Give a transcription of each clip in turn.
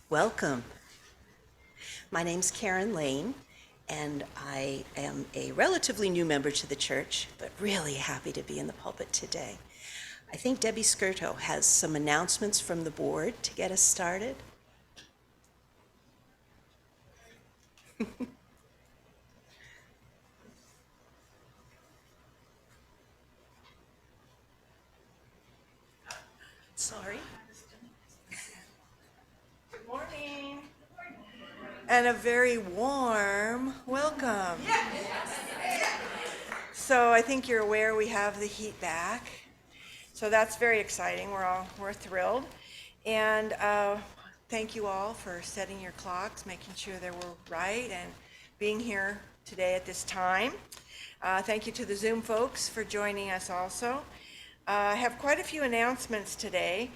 Welcome. My name's Karen Lane, and I am a relatively new member to the church, but really happy to be in the pulpit today. I think Debbie Scurto has some announcements from the board to get us started. Sorry. Good morning. And a very warm welcome. So I think you're aware we have the heat back. So that's very exciting. We're thrilled. And thank you all for setting your clocks, making sure they were right, and being here today at this time. Thank you to the Zoom folks for joining us also. I have quite a few announcements today.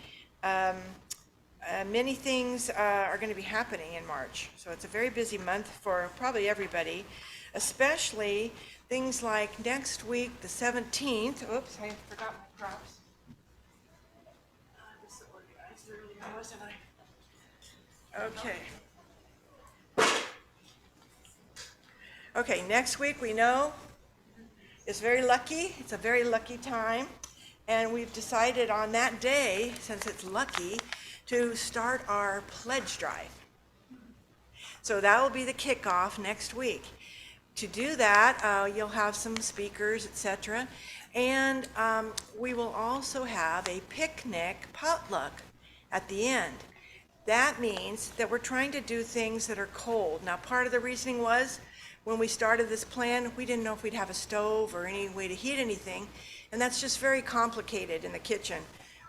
Many things are going to be happening in March. So it's a very busy month for probably everybody, especially things like next week, the 17th. Oops, I forgot my props. I was so organized earlier, wasn't I? Okay, next week we know is very lucky. It's a very lucky time. And we've decided on that day, since it's lucky, to start our pledge drive. So that will be the kickoff next week. To do that, you'll have some speakers, etc. And we will also have a picnic potluck at the end. That means that we're trying to do things that are cold. Now, part of the reasoning was when we started this plan, we didn't know if we'd have a stove or any way to heat anything. And that's just very complicated in the kitchen.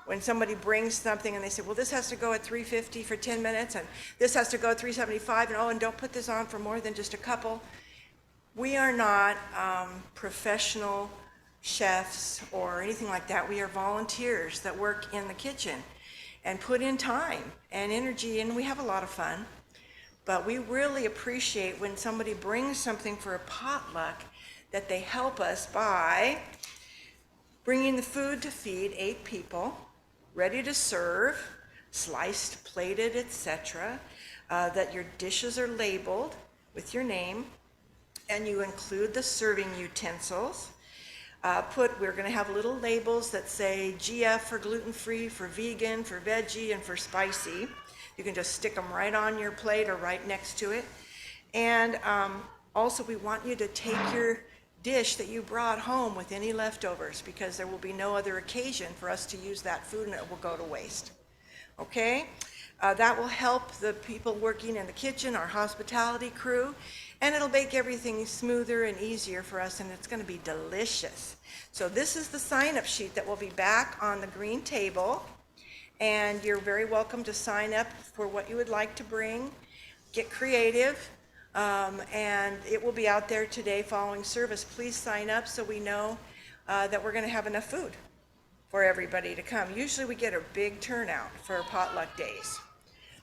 When somebody brings something and they say, well, this has to go at 350 for 10 minutes, and this has to go at 375, and don't put this on for more than just a couple. We are not professional chefs or anything like that. We are volunteers that work in the kitchen and put in time and energy, and we have a lot of fun. But we really appreciate when somebody brings something for a potluck that they help us by bringing the food to feed 8 people, ready to serve, sliced, plated, etc., that your dishes are labeled with your name, and you include the serving utensils. We're going to have little labels that say GF for gluten-free, for vegan, for veggie, and for spicy. You can just stick them right on your plate or right next to it. And also we want you to take your dish that you brought home with any leftovers, because there will be no other occasion for us to use that food and it will go to waste. Okay? That will help the people working in the kitchen, our hospitality crew, and it'll make everything smoother and easier for us, and it's going to be delicious. So this is the sign-up sheet that will be back on the green table, and you're very welcome to sign up for what you would like to bring. Get creative. And it will be out there today following service. Please sign up so we know that we're going to have enough food for everybody to come. Usually we get a big turnout for potluck days.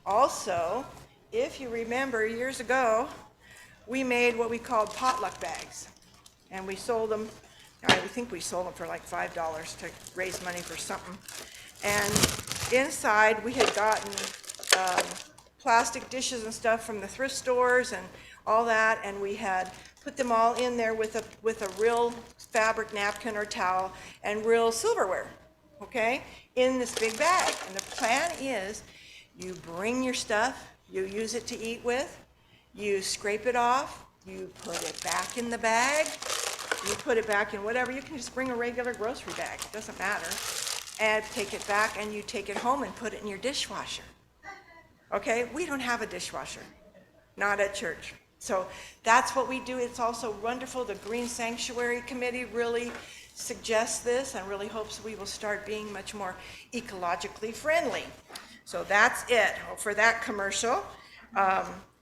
Also, if you remember, years ago, we made what we called potluck bags. And we sold them, I think we sold them for like $5 to raise money for something. And inside we had gotten plastic dishes and stuff from the thrift stores and all that, and we had put them all in there with a real fabric napkin or towel and real silverware, okay, in this big bag. And the plan is you bring your stuff, you use it to eat with, you scrape it off, you put it back in the bag, you put it back in whatever. You can just bring a regular grocery bag, it doesn't matter, and take it back, and you take it home and put it in your dishwasher. Okay, we don't have a dishwasher, not at church. So that's what we do. It's also wonderful. The Green Sanctuary Committee really suggests this and really hopes we will start being much more ecologically friendly. So that's it for that commercial.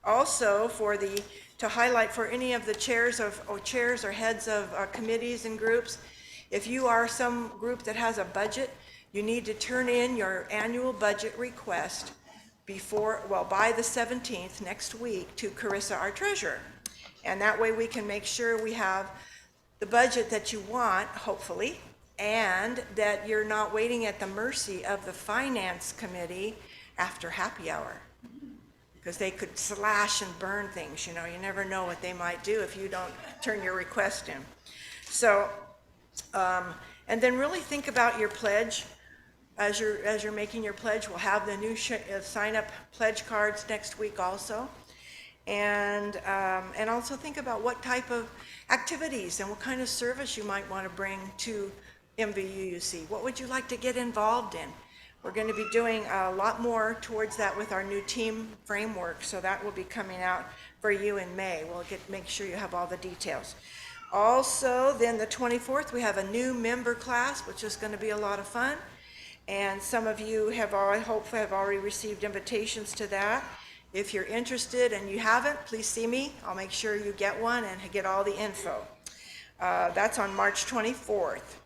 Also to highlight for any of the chairs or heads of committees and groups, if you are some group that has a budget, you need to turn in your annual budget request by the 17th next week to Carissa, our treasurer. And that way we can make sure we have the budget that you want, hopefully, and that you're not waiting at the mercy of the finance committee after happy hour. because they could slash and burn things. You know, you never know what they might do if you don't turn your request in. So, and then really think about your pledge. As you're making your pledge, we'll have the new sign-up pledge cards next week also. And also think about what type of activities and what kind of service you might want to bring to MVUUC. What would you like to get involved in? We're going to be doing a lot more towards that with our new team framework, so that will be coming out for you in May. We'll make sure you have all the details. Also, then the 24th, we have a new member class, which is going to be a lot of fun. And some of you have already received invitations to that. If you're interested and you haven't, please see me. I'll make sure you get one and get all the info. That's on March 24th.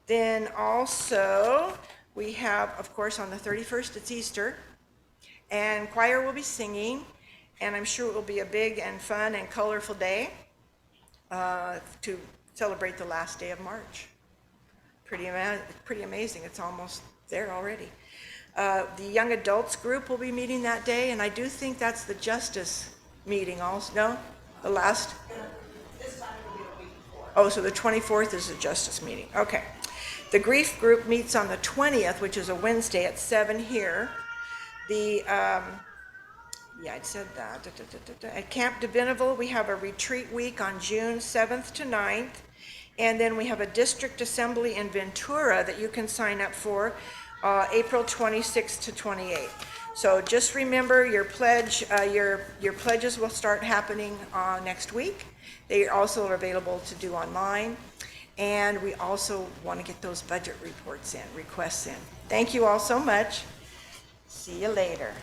Then also, we have, of course, on the 31st, it's Easter, and choir will be singing, and I'm sure it will be a big and fun and colorful day to celebrate the last day of March. Pretty amazing. It's almost there already. The young adults group will be meeting that day, and I do think that's the justice meeting also. No? The last? This time it will be a week before. Oh, so the 24th is the justice meeting. Okay. The grief group meets on the 20th, which is a Wednesday at 7 here. Yeah, I'd said that. At Camp Diviniville, we have a retreat week on June 7th to 9th. And then we have a district assembly in Ventura that you can sign up for April 26th to 28th. So just remember your pledge, your pledges will start happening next week. They also are available to do online. And we also want to get those budget reports in, requests in. Thank you all so much. See you later.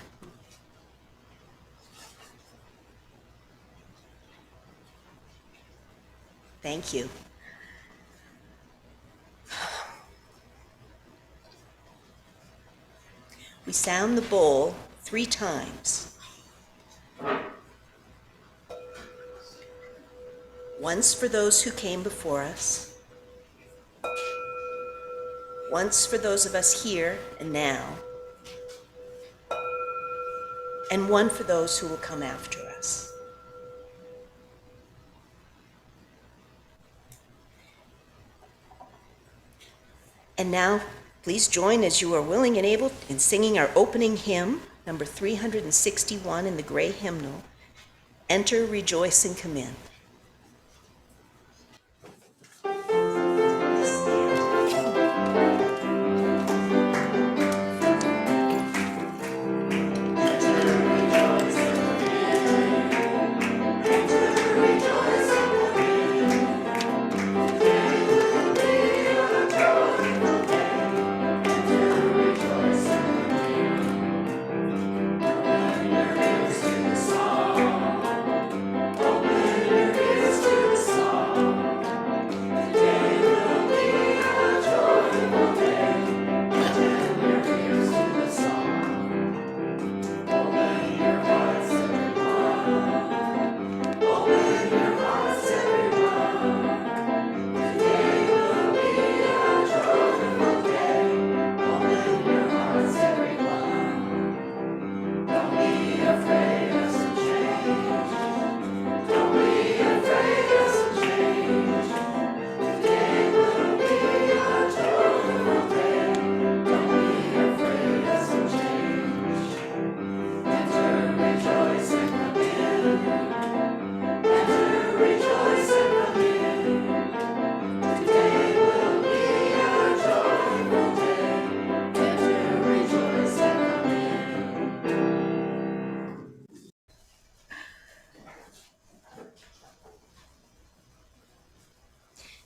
Thank you. We sound the bowl 3 times. Once for those who came before us. Once for those of us here and now. And one for those who will come after us. And now, please join as you are willing and able in singing our opening hymn, number 361 in the gray hymnal, Enter, Rejoice, and Come In.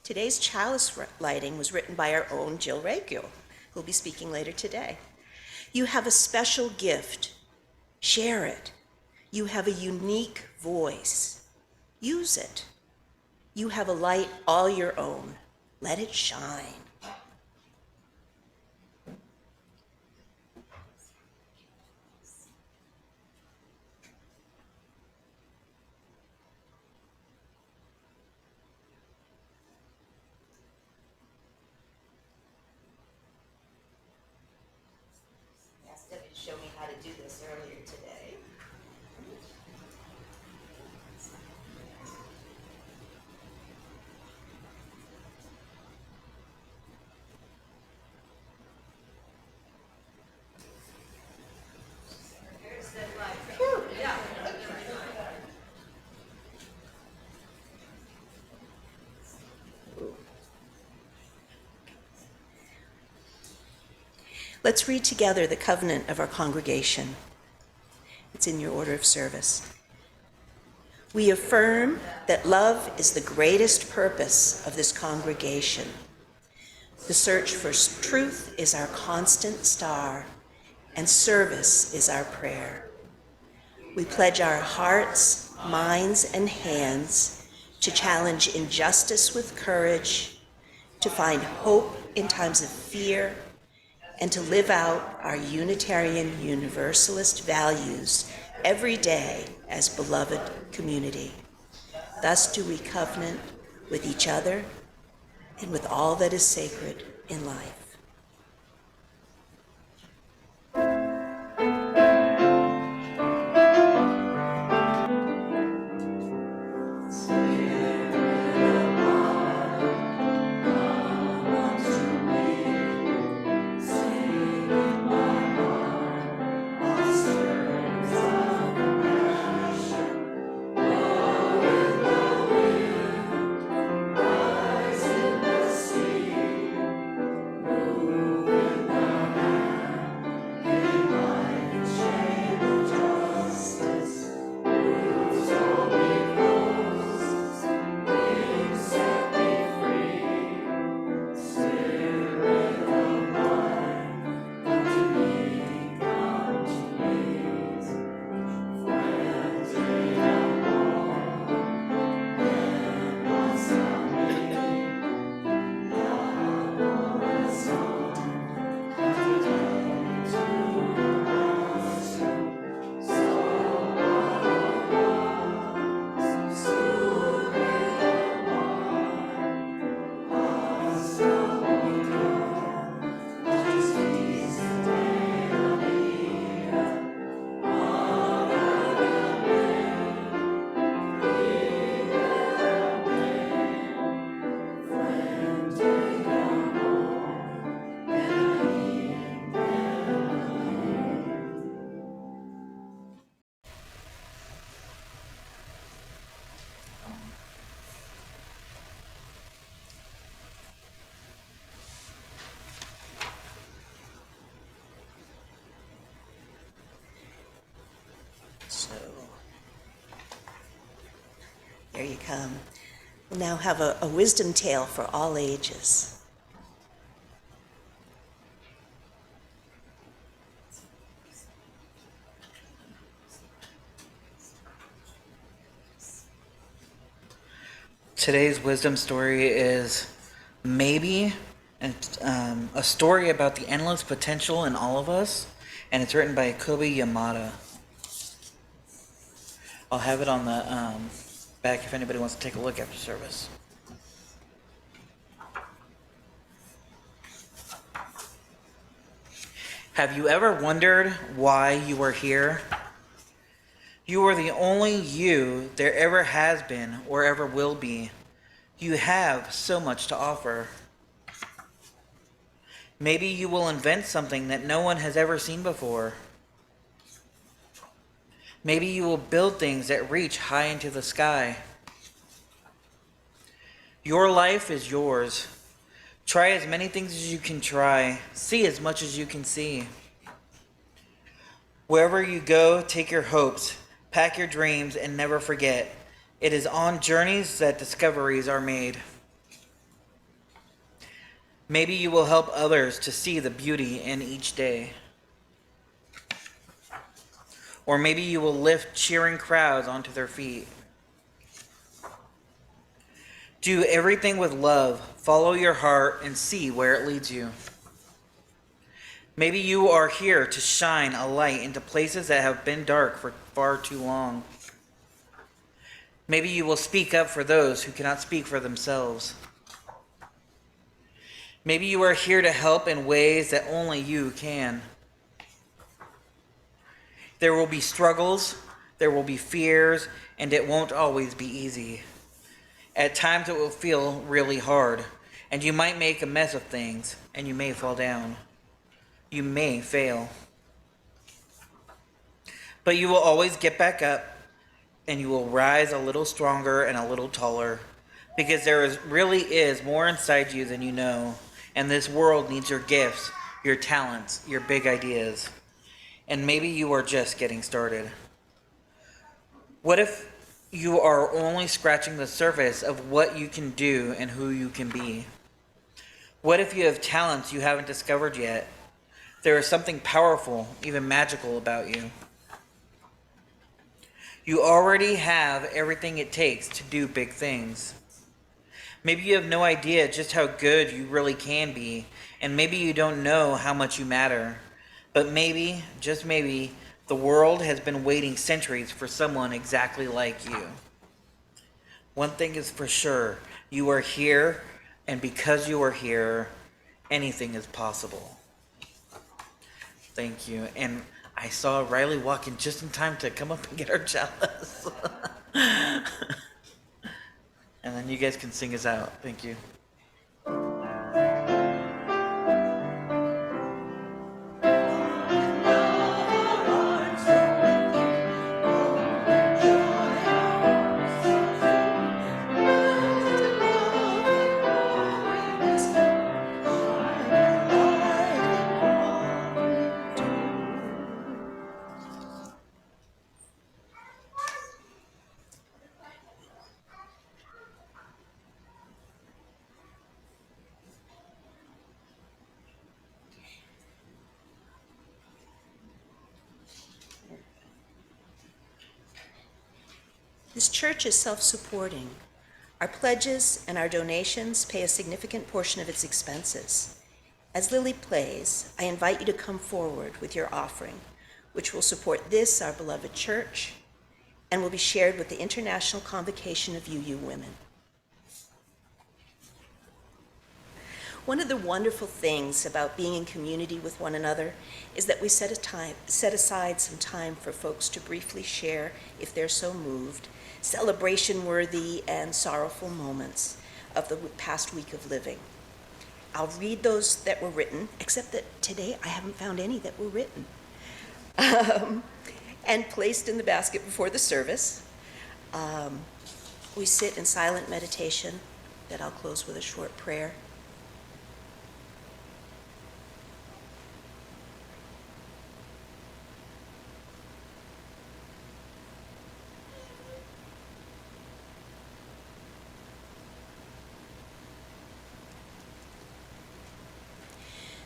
Today's chalice lighting was written by our own Jill Raiguel, who will be speaking later today. You have a special gift. Share it. You have a unique voice. Use it. You have a light all your own. Let it shine. Show me how to do this earlier today. Let's read together the covenant of our congregation. It's in your order of service. We affirm that love is the greatest purpose of this congregation. The search for truth is our constant star, and service is our prayer. We pledge our hearts, minds, and hands to challenge injustice with courage, to find hope in times of fear, and to live out our Unitarian Universalist values every day as beloved community. Thus do we covenant with each other and with all that is sacred in life. So, there you come. We'll now have a wisdom tale for all ages. Today's wisdom story is maybe a story about the endless potential in all of us, and it's written by Kobi Yamada. I'll have it on the back if anybody wants to take a look after service. Have you ever wondered why you are here? You are the only you there ever has been or ever will be. You have so much to offer. Maybe you will invent something that no one has ever seen before. Maybe you will build things that reach high into the sky. Your life is yours. Try as many things as you can try. See as much as you can see. Wherever you go, take your hopes, pack your dreams, and never forget. It is on journeys that discoveries are made. Maybe you will help others to see the beauty in each day. Or maybe you will lift cheering crowds onto their feet. Do everything with love. Follow your heart and see where it leads you. Maybe you are here to shine a light into places that have been dark for far too long. Maybe you will speak up for those who cannot speak for themselves. Maybe you are here to help in ways that only you can. There will be struggles, there will be fears, and it won't always be easy. At times it will feel really hard, and you might make a mess of things, and you may fall down. You may fail. But you will always get back up, and you will rise a little stronger and a little taller, because really is more inside you than you know, and this world needs your gifts, your talents, your big ideas. And maybe you are just getting started. What if you are only scratching the surface of what you can do and who you can be? What if you have talents you haven't discovered yet? There is something powerful, even magical about you. You already have everything it takes to do big things. Maybe you have no idea just how good you really can be, and maybe you don't know how much you matter. But maybe, just maybe, the world has been waiting centuries for someone exactly like you. One thing is for sure, you are here, and because you are here, anything is possible. Thank you. And I saw Riley walk in just in time to come up and get our chalice. And then you guys can sing us out. Thank you. This church is self-supporting. Our pledges and our donations pay a significant portion of its expenses. As Lily plays, I invite you to come forward with your offering, which will support this, our beloved church, and will be shared with the International Convocation of UU Women. One of the wonderful things about being in community with one another is that we set aside some time for folks to briefly share, if they're so moved, celebration-worthy and sorrowful moments of the past week of living. I'll read those that were written, except that today I haven't found any that were written, and placed in the basket before the service. We sit in silent meditation that I'll close with a short prayer.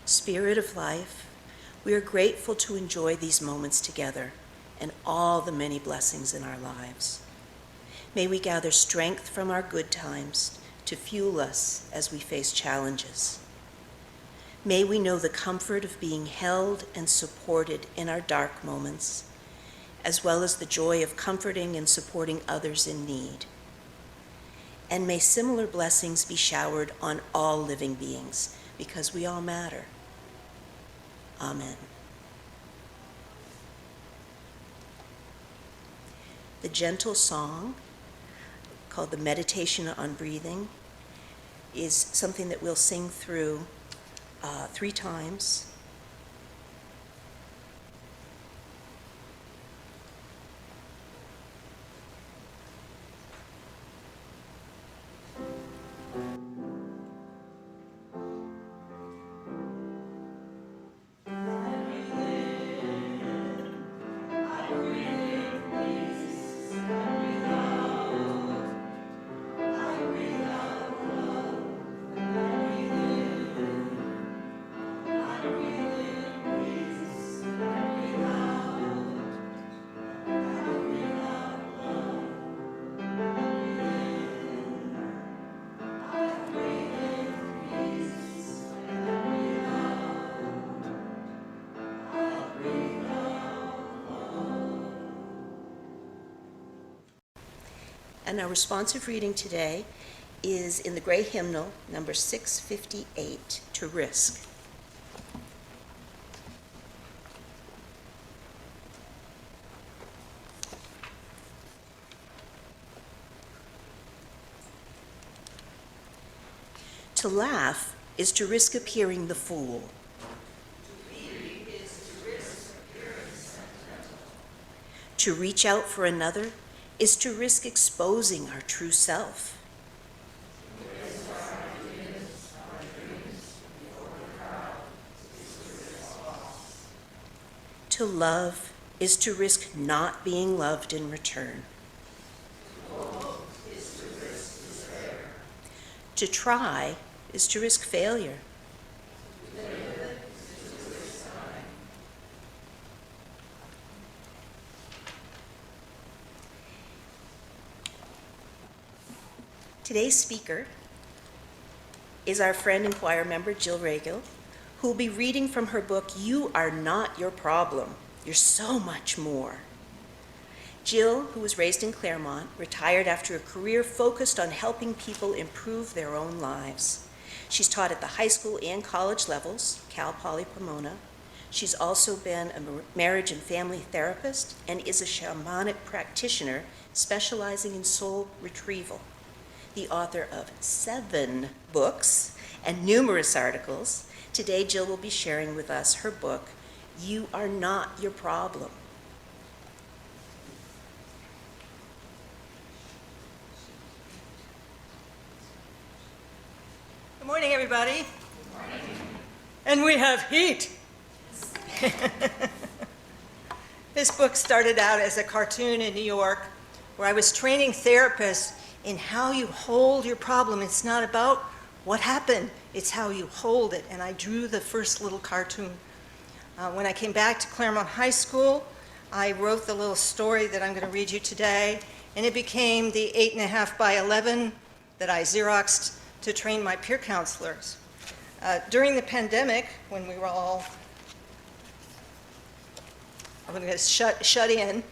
Spirit of life, we are grateful to enjoy these moments together and all the many blessings in our lives. May we gather strength from our good times to fuel us as we face challenges. May we know the comfort of being held and supported in our dark moments, as well as the joy of comforting and supporting others in need. And may similar blessings be showered on all living beings, because we all matter. Amen. The gentle song, called the Meditation on Breathing, is something that we'll sing through 3 times. And our responsive reading today is in the Gray Hymnal, number 658, To Risk. To laugh is to risk appearing the fool. To reach out for another is to risk exposing our true self. To love is to risk not being loved in return. To try is to risk failure. Today's speaker is our friend and choir member, Jill Raiguel, who will be reading from her book, You Are Not Your Problem. You're so much more. Jill, who was raised in Claremont, retired after a career focused on helping people improve their own lives. She's taught at the high school and college levels, Cal Poly Pomona. She's also been a marriage and family therapist and is a shamanic practitioner specializing in soul retrieval. The author of 7 books and numerous articles, today Jill will be sharing with us her book, You Are Not Your Problem. Good morning, everybody. Good morning. And we have heat. This book started out as a cartoon in New York where I was training therapists in how you hold your problem. It's not about what happened, it's how you hold it. And I drew the first little cartoon. When I came back to Claremont High School, I wrote the little story that I'm going to read you today, and it became the 8.5 by 11 that I Xeroxed to train my peer counselors. During the pandemic, when we were all shut in,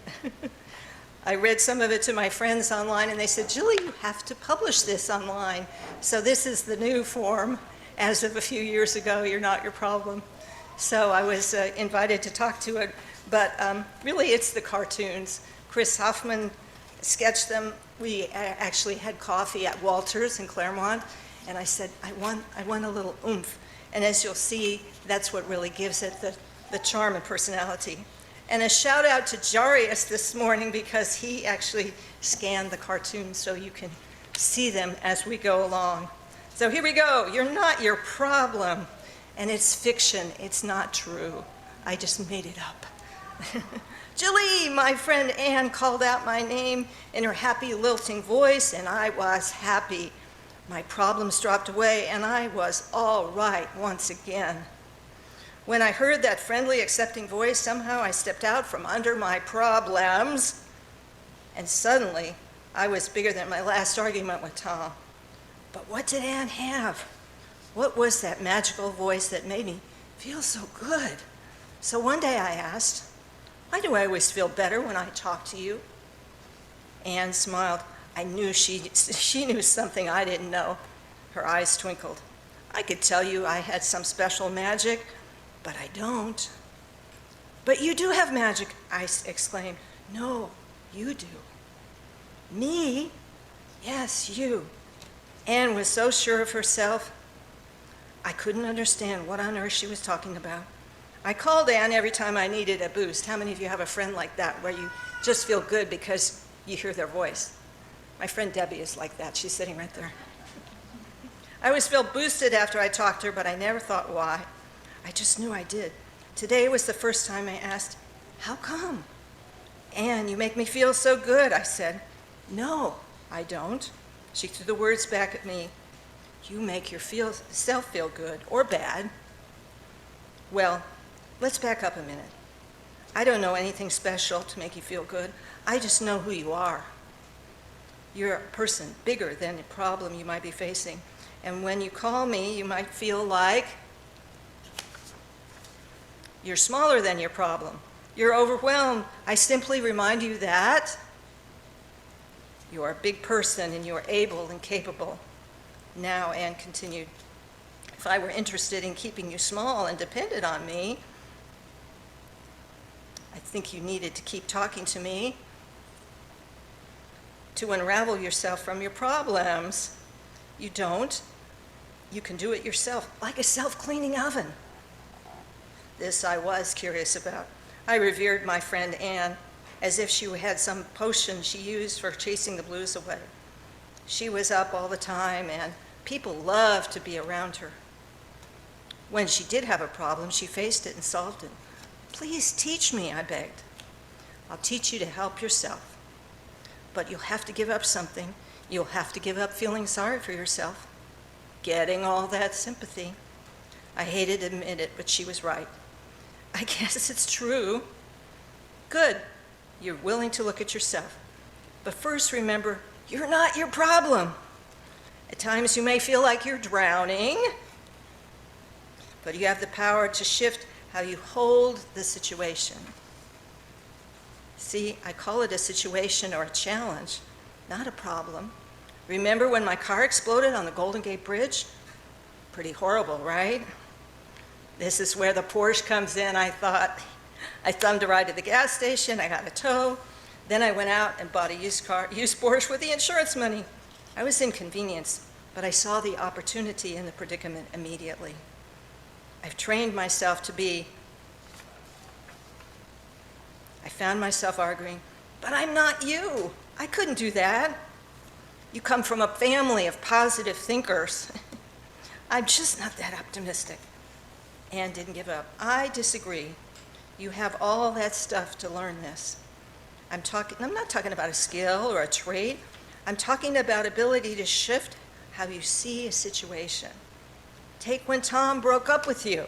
I read some of it to my friends online, and they said, Julie, you have to publish this online. So this is the new form. As of a few years ago, You're Not Your Problem. So I was invited to talk to it, but really it's the cartoons. Chris Hoffman sketched them. We actually had coffee at Walter's in Claremont, and I said, I want a little oomph. And as you'll see, that's what really gives it the charm and personality. And a shout out to Jarius this morning because he actually scanned the cartoons so you can see them as we go along. So here we go. You're not your problem. And it's fiction. It's not true. I just made it up. Julie, my friend Anne called out my name in her happy lilting voice, and I was happy. My problems dropped away, and I was all right once again. When I heard that friendly, accepting voice, somehow I stepped out from under my problems, and suddenly I was bigger than my last argument with Tom. But what did Anne have? What was that magical voice that made me feel so good? So one day I asked, why do I always feel better when I talk to you? Anne smiled. I knew she knew something I didn't know. Her eyes twinkled. I could tell you I had some special magic, but I don't. But you do have magic, I exclaimed. No, you do. Me? Yes, you. Anne was so sure of herself, I couldn't understand what on earth she was talking about. I called Anne every time I needed a boost. How many of you have a friend like that where you just feel good because you hear their voice? My friend Debbie is like that. She's sitting right there. I always felt boosted after I talked to her, but I never thought why. I just knew I did. Today was the first time I asked, how come? Anne, you make me feel so good, I said. No, I don't. She threw the words back at me. You make yourself feel good or bad. Well, let's back up a minute. I don't know anything special to make you feel good. I just know who you are. You're a person bigger than the problem you might be facing. And when you call me, you might feel like you're smaller than your problem. You're overwhelmed. I simply remind you that you are a big person and you are able and capable. Now, Anne continued, if I were interested in keeping you small and dependent on me, I think you needed to keep talking to me to unravel yourself from your problems. You don't. You can do it yourself, like a self-cleaning oven. This I was curious about. I revered my friend Anne as if she had some potion she used for chasing the blues away. She was up all the time, and people loved to be around her. When she did have a problem, she faced it and solved it. Please teach me, I begged. I'll teach you to help yourself. But you'll have to give up something. You'll have to give up feeling sorry for yourself, getting all that sympathy. I hated to admit it, but she was right. I guess it's true. Good. You're willing to look at yourself. But first remember, you're not your problem. At times you may feel like you're drowning, but you have the power to shift how you hold the situation. See, I call it a situation or a challenge, not a problem. Remember when my car exploded on the Golden Gate Bridge? Pretty horrible, right? This is where the Porsche comes in, I thought. I thumbed a ride to the gas station, I got a tow. Then I went out and bought a used Porsche with the insurance money. I was inconvenienced, but I saw the opportunity in the predicament immediately. I've trained myself to be. I found myself arguing, but I'm not you. I couldn't do that. You come from a family of positive thinkers. I'm just not that optimistic. And didn't give up. I disagree. You have all that stuff to learn this. I'm not talking about a skill or a trait. I'm talking about ability to shift how you see a situation. Take when Tom broke up with you.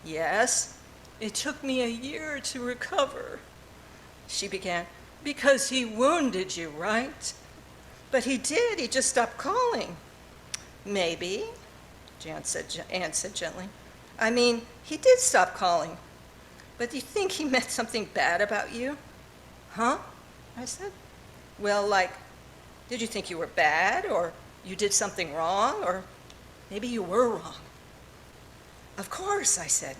Yes, it took me a year to recover. She began, because he wounded you, right? But he did, he just stopped calling. Maybe, Anne said gently. I mean, he did stop calling. But do you think he meant something bad about you? Huh? I said. Well, like, did you think you were bad, or you did something wrong, or maybe you were wrong? Of course, I said.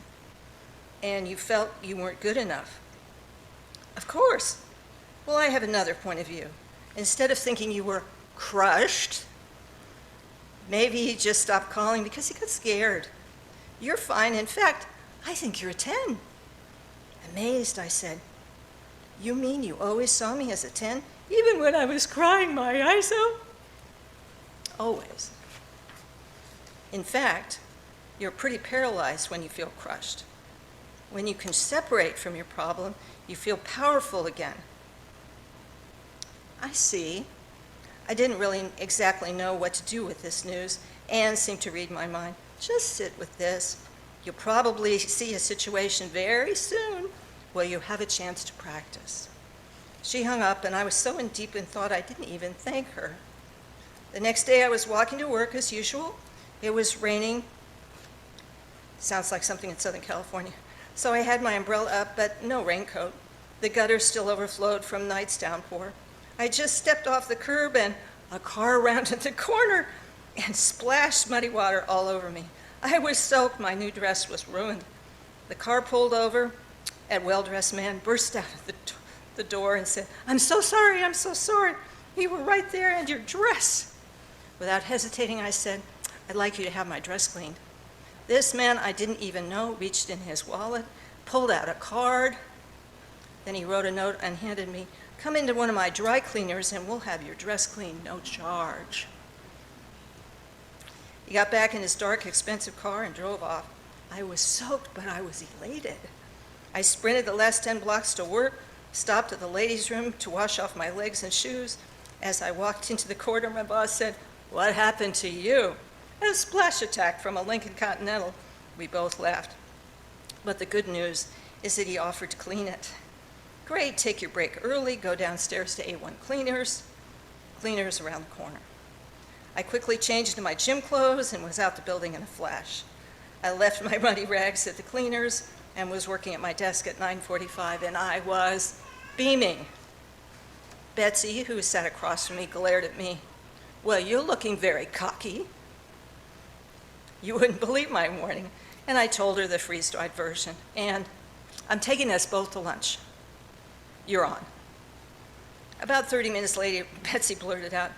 And you felt you weren't good enough? Of course. Well, I have another point of view. Instead of thinking you were crushed, maybe he just stopped calling because he got scared. You're fine. In fact, I think you're a 10. Amazed, I said, you mean you always saw me as a 10, even when I was crying my eyes out? Always. In fact, you're pretty paralyzed when you feel crushed. When you can separate from your problem, you feel powerful again. I see. I didn't really exactly know what to do with this news. Anne seemed to read my mind. Just sit with this. You'll probably see a situation very soon where you have a chance to practice. She hung up, and I was so in deep in thought I didn't even thank her. The next day I was walking to work as usual. It was raining. Sounds like something in Southern California. So I had my umbrella up, but no raincoat. The gutter still overflowed from night's downpour. I just stepped off the curb, and a car rounded the corner and splashed muddy water all over me. I was soaked. My new dress was ruined. The car pulled over. A well-dressed man burst out of the door and said, I'm so sorry, I'm so sorry. You were right there, and your dress. Without hesitating, I said, I'd like you to have my dress cleaned. This man I didn't even know reached in his wallet, pulled out a card. Then he wrote a note and handed me, come into one of my dry cleaners and we'll have your dress cleaned, no charge. He got back in his dark, expensive car and drove off. I was soaked, but I was elated. I sprinted the last 10 blocks to work, stopped at the ladies' room to wash off my legs and shoes. As I walked into the corridor, my boss said, what happened to you? A splash attack from a Lincoln Continental. We both laughed. But the good news is that he offered to clean it. Great, take your break early, go downstairs to A1 Cleaners. Cleaners around the corner. I quickly changed into my gym clothes and was out the building in a flash. I left my muddy rags at the cleaners and was working at my desk at 9:45, and I was beaming. Betsy, who sat across from me, glared at me. Well, you're looking very cocky. You wouldn't believe my warning. And I told her the freeze-dried version. And I'm taking us both to lunch. You're on. About 30 minutes later, Betsy blurted out,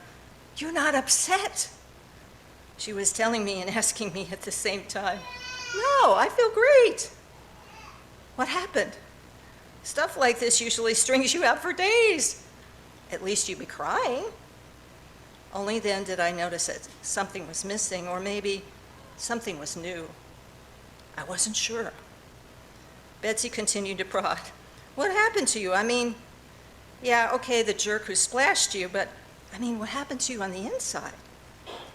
you're not upset. She was telling me and asking me at the same time. No, I feel great. What happened? Stuff like this usually strings you out for days. At least you'd be crying. Only then did I notice that something was missing, or maybe something was new. I wasn't sure. Betsy continued to prod. What happened to you? I mean, yeah, okay, the jerk who splashed you, but I mean, what happened to you on the inside?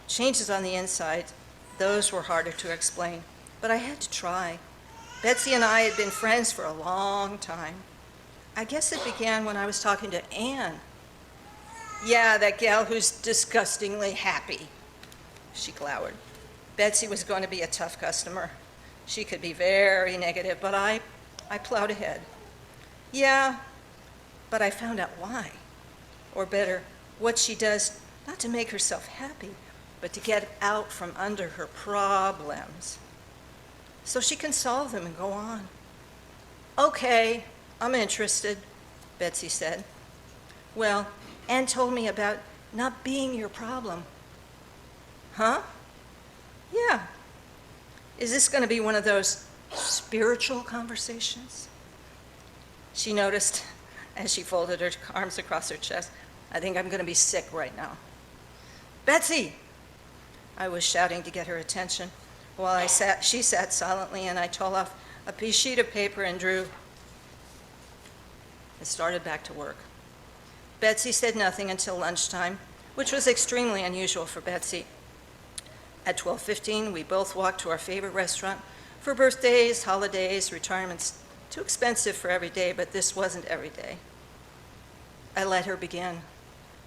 Changes on the inside, those were harder to explain, but I had to try. Betsy and I had been friends for a long time. I guess it began when I was talking to Anne. Yeah, that gal who's disgustingly happy. She glowered. Betsy was going to be a tough customer. She could be very negative, but I plowed ahead. Yeah, but I found out why. Or better, what she does, not to make herself happy, but to get out from under her problems, so she can solve them and go on. Okay, I'm interested, Betsy said. Well, Anne told me about not being your problem. Huh? Yeah. Is this going to be one of those spiritual conversations? She noticed as she folded her arms across her chest, I think I'm going to be sick right now. Betsy! I was shouting to get her attention. While she sat silently, and I tore off a sheet of paper and drew. I started back to work. Betsy said nothing until lunchtime, which was extremely unusual for Betsy. At 12:15, we both walked to our favorite restaurant for birthdays, holidays, retirements. Too expensive for every day, but this wasn't every day. I let her begin.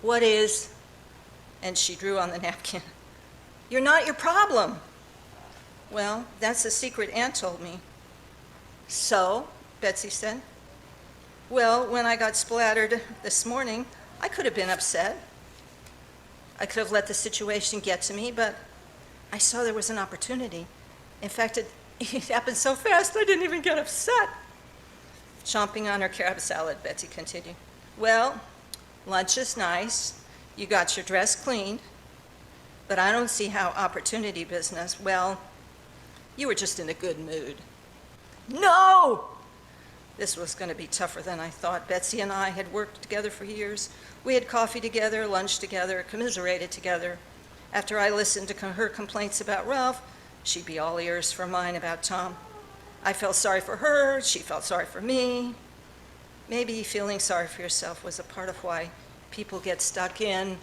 What is? And she drew on the napkin. You're not your problem. Well, that's the secret Anne told me. So, Betsy said. Well, when I got splattered this morning, I could have been upset. I could have let the situation get to me, but I saw there was an opportunity. In fact, it happened so fast I didn't even get upset. Chomping on her crab salad, Betsy continued. Well, lunch is nice. You got your dress cleaned. But I don't see how opportunity business, well, you were just in a good mood. No! This was going to be tougher than I thought. Betsy and I had worked together for years. We had coffee together, lunch together, commiserated together. After I listened to her complaints about Ralph, she'd be all ears for mine about Tom. I felt sorry for her, she felt sorry for me. Maybe feeling sorry for yourself was a part of why people get stuck in.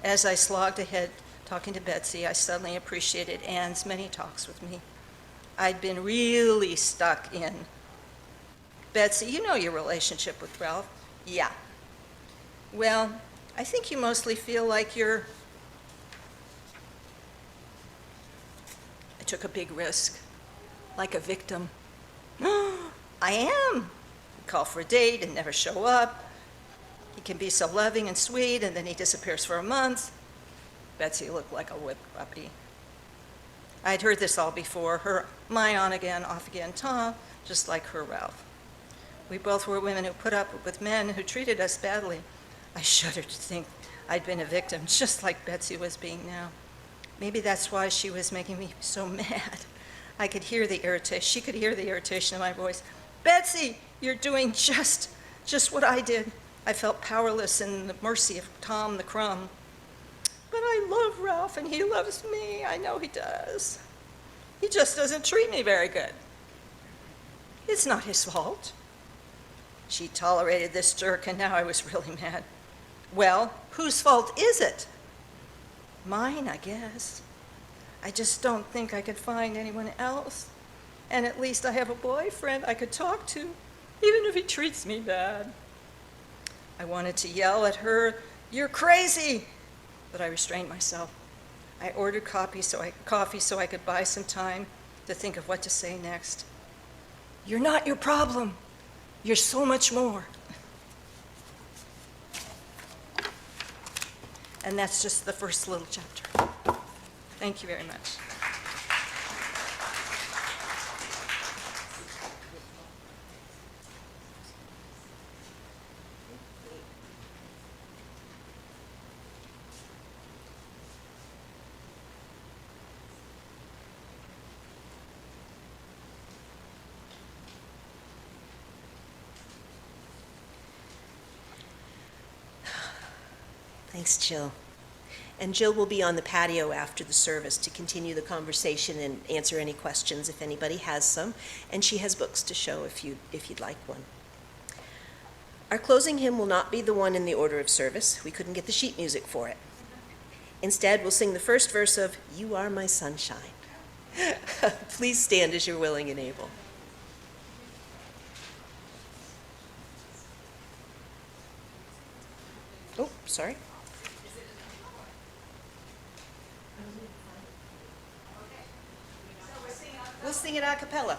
As I slogged ahead talking to Betsy, I suddenly appreciated Anne's many talks with me. I'd been really stuck in. Betsy, you know your relationship with Ralph. Yeah. Well, I think you mostly feel like you're... I took a big risk, like a victim. I am. We call for a date and never show up. He can be so loving and sweet, and then he disappears for a month. Betsy looked like a whipped puppy. I'd heard this all before, my on again, off again Tom, just like her Ralph. We both were women who put up with men who treated us badly. I shuddered to think I'd been a victim, just like Betsy was being now. Maybe that's why she was making me so mad. I could hear the irritation. She could hear the irritation in my voice. Betsy, you're doing just what I did. I felt powerless in the mercy of Tom the Crumb. But I love Ralph, and he loves me. I know he does. He just doesn't treat me very good. It's not his fault. She tolerated this jerk, and now I was really mad. Well, whose fault is it? Mine, I guess. I just don't think I could find anyone else. And at least I have a boyfriend I could talk to, even if he treats me bad. I wanted to yell at her, "You're crazy!" But I restrained myself. I ordered coffee so I could buy some time to think of what to say next. You're not your problem. You're so much more. And that's just the first little chapter. Thank you very much. Thanks, Jill. And Jill will be on the patio after the service to continue the conversation and answer any questions if anybody has some. And she has books to show if you'd like one. Our closing hymn will not be the one in the order of service. We couldn't get the sheet music for it. Instead, we'll sing the first verse of You Are My Sunshine. Please stand as you're willing and able. Oh, sorry. We'll sing it a cappella.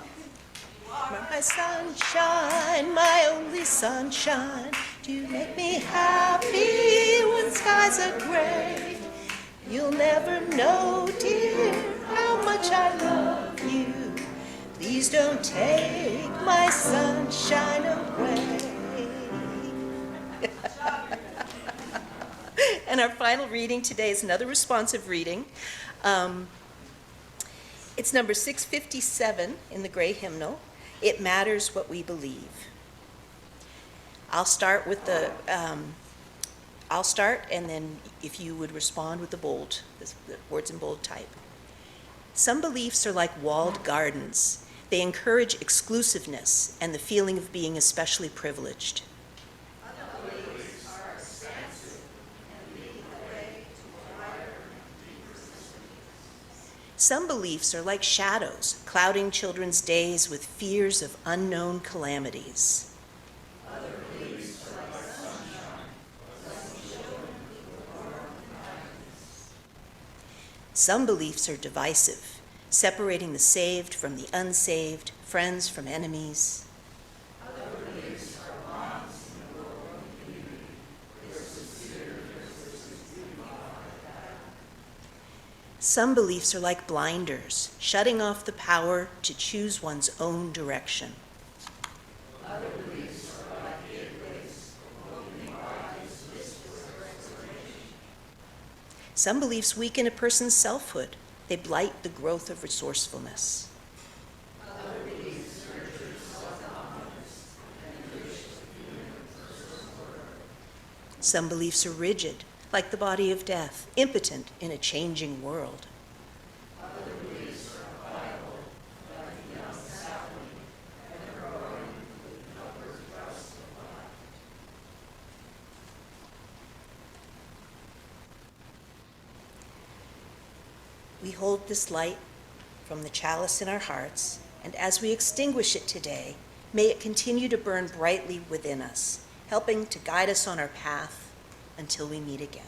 My sunshine, my only sunshine, you make me happy when skies are gray. You'll never know, dear, how much I love you. Please don't take my sunshine away. And our final reading today is another responsive reading. It's number 657 in the Gray Hymnal. It Matters What We Believe. I'll start, and then if you would respond with the words in bold type. Some beliefs are like walled gardens. They encourage exclusiveness and the feeling of being especially privileged. Some beliefs are like shadows, clouding children's days with fears of unknown calamities. Some beliefs are divisive, separating the saved from the unsaved, friends from enemies. Some beliefs are like blinders, shutting off the power to choose one's own direction. Other beliefs are like gateways, opening eyes. Some beliefs weaken a person's selfhood. They blight the growth of resourcefulness. Other beliefs nurture self-confidence and enrich the feeling of personal worth. Some beliefs are rigid, like the body of death, impotent in a changing world. Other beliefs are vital, like the young sapling, ever growing with the upward thrust of life. We hold this light from the chalice in our hearts, and as we extinguish it today, may it continue to burn brightly within us, helping to guide us on our path until we meet again.